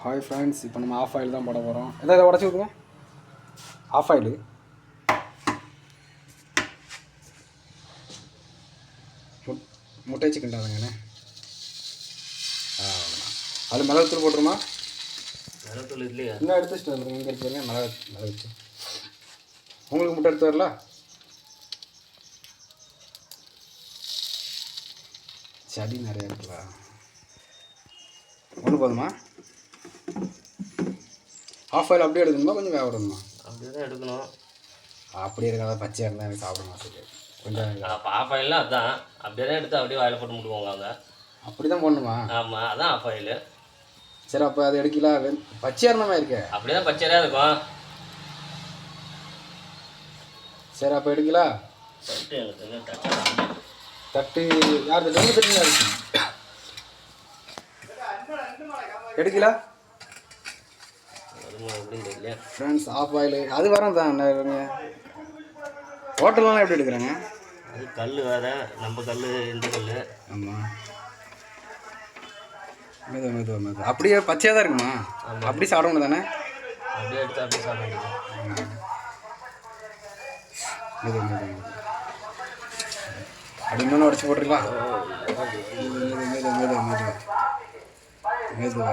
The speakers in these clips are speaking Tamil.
ஹாய் ஃப்ரெண்ட்ஸ், இப்போ நம்ம ஆஃப் ஆயில் தான் போட போகிறோம். எதாவது உடச்சி விடுங்க. ஆஃப் ஆயிலு முட்டை சிக்கன் தாங்கண்ணே. அது மிளகுத்தூள் போட்டுருமா? மிளகுத்தூள் இல்லையா? இன்னும் எடுத்து வச்சுட்டு வந்துடுங்க. இங்கே எடுத்து மிளகு வச்சு உங்களுக்கு முட்டை எடுத்து வரல. சடி நிறையா இருக்குல்ல. ஒன்று போதுமா? ஆஃப் ஆயில் அப்படியே எடுக்கணுமா கொஞ்சம் வேக விடணுமா? அப்படியே தான் எடுக்கணும். அப்படியே இருக்காத பச்சையாக இருந்தால் எனக்கு சாப்பிடணும். சரி கொஞ்சம் ஆஃப் ஆயில்னால் அதுதான் அப்படியே தான் எடுத்து அப்படியே வாயில் போட்டு முட்டுவாங்க அவங்க. அப்படி தான் போடணுமா? ஆமாம், அதான் ஆஃப் ஆயில். சரி, அப்போ அது எடுக்கல. பச்சையாக இருந்த மாதிரி இருக்கு. அப்படியே தான் பச்சையாக இருக்கும். சரி, அப்போ எடுக்கல. தட்டு யார் தட்டு தட்டுங்க இருக்கு. எடுக்கல ஃப்ரெண்ட்ஸ். ஆஃப் ஆயில் அது வரோம் தான். ஹோட்டல்லாம் எப்படி எடுக்கிறாங்க? அது கல் வேறு, நம்ம கல் இந்த கல். ஆமாம், மெதுவாக அப்படியே பச்சையாக தான் இருக்குமா? அப்படி சாப்பிடணும் தானே? அப்படியே எடுத்து அப்படியே சாப்பிட வேண்டியது. அப்படி இன்னொன்று உடச்சி போட்டுருக்கலாம். மெதுவாக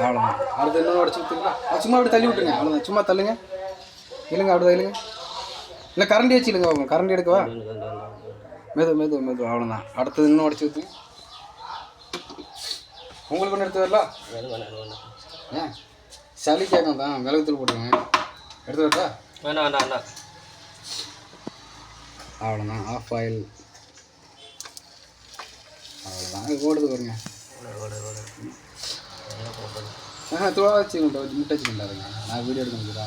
அவ்வளோதான். அடுத்து இன்னொன்று உடச்சி விட்டுருக்கலாம். சும்மா அப்படி தள்ளி விட்டுருங்க. அவ்வளோதான், சும்மா தள்ளுங்க. இல்லைங்க, அப்படிதான் இல்லைங்க. இல்லை கரண்டி வச்சு இல்லைங்க. அவங்க கரண்டி எடுக்கவா? மெதுவாக அவ்வளோதான். அடுத்தது இன்னும் உடச்சி ஊற்றுங்க. உங்களுக்கு ஒன்று எடுத்து வரலாம். ஏன் சளி கேட்கும் தான். மிளகுத்தூள் போட்டுருங்க. எடுத்து வரட்டா? வேணாம். அவ்வளோதான். ஆஃப் ஆயில் அவ்வளோதான். அது ஓடுது வருங்க. துவாச்சி முட்டை வச்சுக்கிட்டாருங்க. நான் வீடியோ எடுக்க முடியுதா?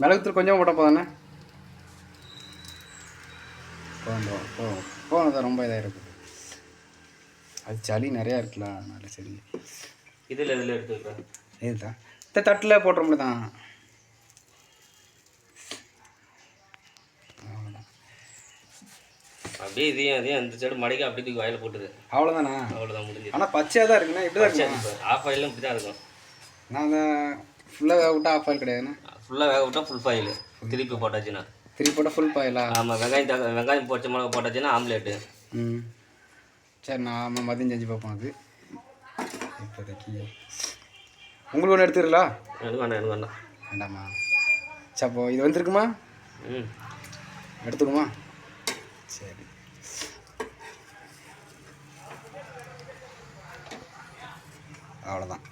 மிளகுத்தூள் கொஞ்சம் போட்டால் போதானே? போனதான் ரொம்ப இதாக இருக்குது. அது சளி நிறையா இருக்குல்ல, அதனால சரி. இதில் எடுத்துருக்கேன். இதுதான் இந்த தட்டில் போட்டுற முடியும் தான். அப்படியே இதையும் அந்த சைடு மடிக்க அப்படியே தூக்கி வாயில் போட்டுது. அவ்வளோதானா? அவ்வளோதான், முடிஞ்சு. ஆனால் பச்சையாக தான் இருக்குண்ணா. இப்படி தான் இருக்கும். ஆஃப் ஆயிலும் இப்படி தான் இருக்கும். நாங்கள் ஃபுல்லாக வேக விட்டால் ஆஃப் ஆயில் கிடையாதுண்ணா. ஃபுல்லாக வேக விட்டால் ஃபுல் ஆயில். திருப்பி போட்டாச்சுன்னா போட்டால் ஃபுல் ஆயிலா? ஆமாம், வெங்காயம் பொரிச்ச மிளகா போட்டாச்சுன்னா ஆம்லேட்டு. சரி, நான் மதியம் செஞ்சு பார்ப்போம். அது இப்போதைக்கு உங்களுக்கு ஒன்று எடுத்துருங்களா? எனக்கு வேண்டாம். வேண்டாமா? சரி, அப்போ இது வந்துருக்குமா? எடுத்துக்குமா? சரி, அவ்வளோதான்.